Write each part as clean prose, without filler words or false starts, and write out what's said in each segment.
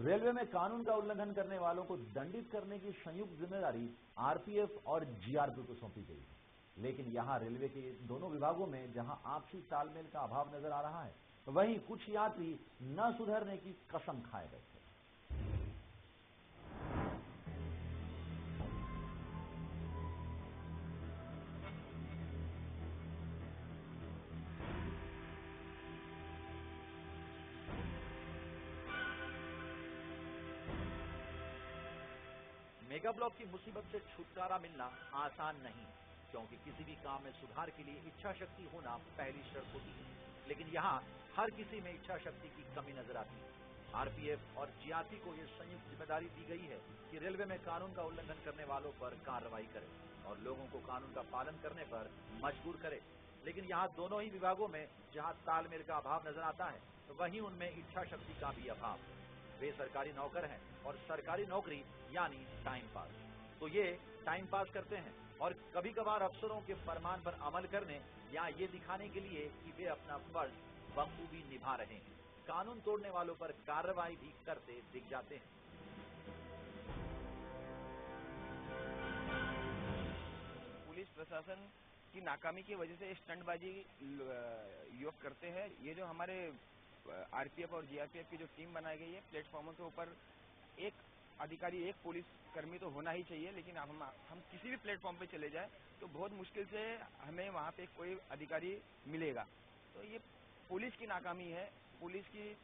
Railway में कानून का उल्लंघन करने वालों को दंडित करने की संयुक्त जिम्मेदारी आरपीएफ और जीआरपी को सौंपी गई है। लेकिन यहां रेलवे के दोनों विभागों में जहां आपसी तालमेल का अभाव नजर आ रहा है, वहीं कुछ यात्री न सुधरने की कसम खाए बैठे। मेगा ब्लॉक की मुसीबत से छुटकारा मिलना आसान नहीं, क्योंकि किसी भी काम में सुधार के लिए इच्छा शक्ति होना पहली शर्त होती है। लेकिन यहाँ हर किसी में इच्छा शक्ति की कमी नजर आती है। आरपीएफ और जीआरपी को ये संयुक्त जिम्मेदारी दी गई है कि रेलवे में कानून का उल्लंघन करने वालों पर कार्रवाई करे और लोगों को कानून का पालन करने पर मजबूर करे। लेकिन यहाँ दोनों ही विभागों में जहाँ तालमेल का अभाव नजर आता है, वहीं उनमें इच्छा शक्ति का भी अभाव है। वे सरकारी नौकर हैं और सरकारी नौकरी यानी टाइम पास, तो ये टाइम पास करते हैं और कभी कभार अफसरों के फरमान पर अमल करने या ये दिखाने के लिए कि वे अपना फर्ज बखूबी निभा रहे हैं, कानून तोड़ने वालों पर कार्रवाई भी करते दिख जाते हैं। पुलिस प्रशासन की नाकामी की वजह से स्टंटबाजी युवक करते हैं। ये जो हमारे आरपीएफ और जीआरपीएफ की जो टीम बनाई गई है, प्लेटफॉर्मों के ऊपर एक अधिकारी, एक पुलिस कर्मी तो होना ही चाहिए, लेकिन हम किसी भी प्लेटफॉर्म पे चले जाए तो बहुत मुश्किल से हमें वहाँ पे कोई अधिकारी मिलेगा। तो ये पुलिस की नाकामी है। पुलिस की,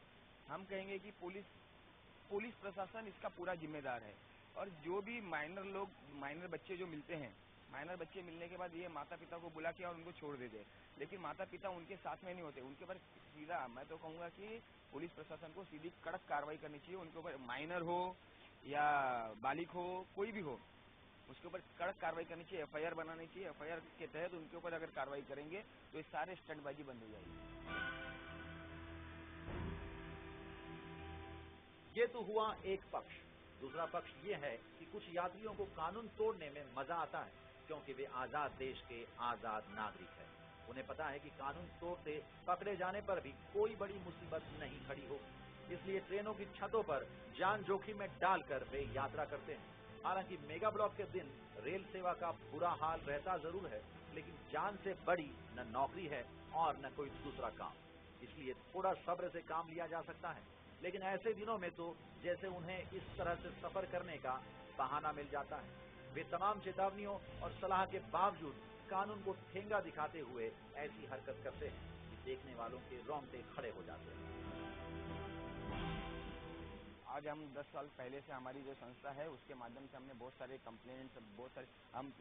हम कहेंगे कि पुलिस प्रशासन इसका पूरा जिम्मेदार है। और जो भी माइनर बच्चे जो मिलते हैं, माइनर बच्चे मिलने के बाद ये माता पिता को बुला के और उनको छोड़ देते, लेकिन माता पिता उनके साथ में नहीं होते। उनके ऊपर सीधा, मैं तो कहूँगा कि पुलिस प्रशासन को सीधी कड़क कार्रवाई करनी चाहिए। उनके ऊपर माइनर हो या बालिग हो, कोई भी हो, उसके ऊपर कड़क कार्रवाई करनी चाहिए, एफआईआर बनानी चाहिए। एफआईआर के तहत उनके ऊपर अगर कार्रवाई करेंगे तो ये सारे स्टंटबाजी बंद हो जाएगी। ये तो हुआ एक पक्ष। दूसरा पक्ष ये है कि कुछ यात्रियों को कानून तोड़ने में मजा आता है, क्योंकि वे आजाद देश के आजाद नागरिक हैं। उन्हें पता है कि कानून तोड़ते पकड़े जाने पर भी कोई बड़ी मुसीबत नहीं खड़ी होगी, इसलिए ट्रेनों की छतों पर जान जोखिम में डालकर वे यात्रा करते हैं। हालांकि मेगा ब्लॉक के दिन रेल सेवा का बुरा हाल रहता जरूर है, लेकिन जान से बड़ी न नौकरी है और न कोई दूसरा काम, इसलिए थोड़ा सब्र से काम लिया जा सकता है। लेकिन ऐसे दिनों में तो जैसे उन्हें इस तरह से सफर करने का बहाना मिल जाता है। वे तमाम चेतावनियों और सलाह के बावजूद कानून को ठेंगा दिखाते हुए ऐसी हरकत करते हैं कि देखने वालों के रोंगटे खड़े हो जाते हैं। आज हम 10 साल पहले से हमारी जो संस्था है उसके माध्यम से हमने बहुत सारे कंप्लेंट्स, बहुत सारे हम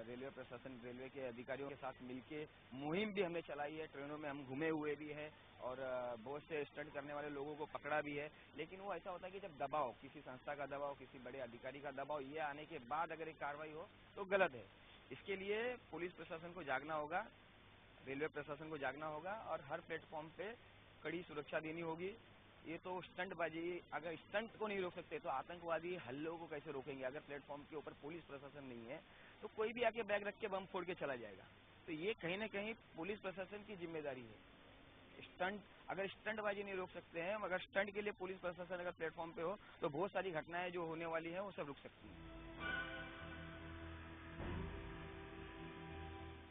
रेलवे प्रशासन, रेलवे के अधिकारियों के साथ मिलके मुहिम भी हमने चलाई है। ट्रेनों में हम घूमे हुए भी हैं और बहुत से स्टंट करने वाले लोगों को पकड़ा भी है। लेकिन वो ऐसा होता है कि जब दबाव, किसी संस्था का दबाव, किसी बड़े अधिकारी का दबाव, ये आने के बाद अगर एक कार्रवाई हो तो गलत है। इसके लिए पुलिस प्रशासन को जागना होगा, रेलवे प्रशासन को जागना होगा और हर प्लेटफॉर्म पे कड़ी सुरक्षा देनी होगी। ये तो स्टंटबाजी, अगर स्टंट को नहीं रोक सकते तो आतंकवादी हल्लों को कैसे रोकेंगे? अगर प्लेटफॉर्म के ऊपर पुलिस प्रशासन नहीं है तो कोई भी आके बैग रख के बम फोड़ के चला जाएगा। तो ये कहीं ना कहीं पुलिस प्रशासन की जिम्मेदारी है। स्टंट, अगर स्टंटबाजी नहीं रोक सकते हैं, मगर स्टंट के लिए पुलिस प्रशासन अगर प्लेटफॉर्म पे हो तो बहुत सारी घटनाएं जो होने वाली है वो सब रुक सकती है।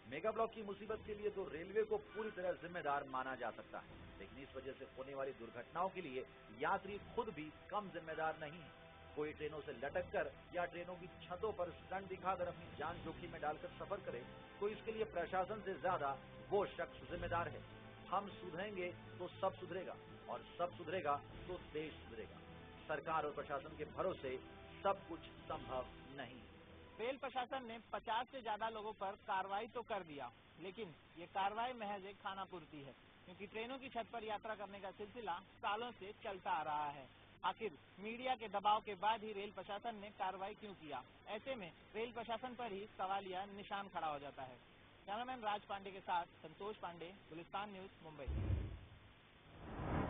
मेगा ब्लॉक की मुसीबत के लिए तो रेलवे को पूरी तरह जिम्मेदार माना जा सकता है, लेकिन इस वजह से होने वाली दुर्घटनाओं के लिए यात्री खुद भी कम जिम्मेदार नहीं है। कोई ट्रेनों से लटक कर या ट्रेनों की छतों पर स्टंट दिखाकर अपनी जान जोखिम में डालकर सफर करे तो इसके लिए प्रशासन से ज्यादा वो शख्स जिम्मेदार है। हम सुधरेंगे तो सब सुधरेगा और सब सुधरेगा तो देश सुधरेगा। सरकार और प्रशासन के भरोसे सब कुछ संभव नहीं। रेल प्रशासन ने 50 से ज्यादा लोगों पर कार्रवाई तो कर दिया, लेकिन ये कार्रवाई महज एक खानापूर्ति है, क्योंकि ट्रेनों की छत पर यात्रा करने का सिलसिला सालों से चलता आ रहा है। आखिर मीडिया के दबाव के बाद ही रेल प्रशासन ने कार्रवाई क्यों किया? ऐसे में रेल प्रशासन पर ही सवालिया निशान खड़ा हो जाता है। कैमरामैन राज पांडे के साथ संतोष पांडे, गुलिस्तान न्यूज, मुंबई।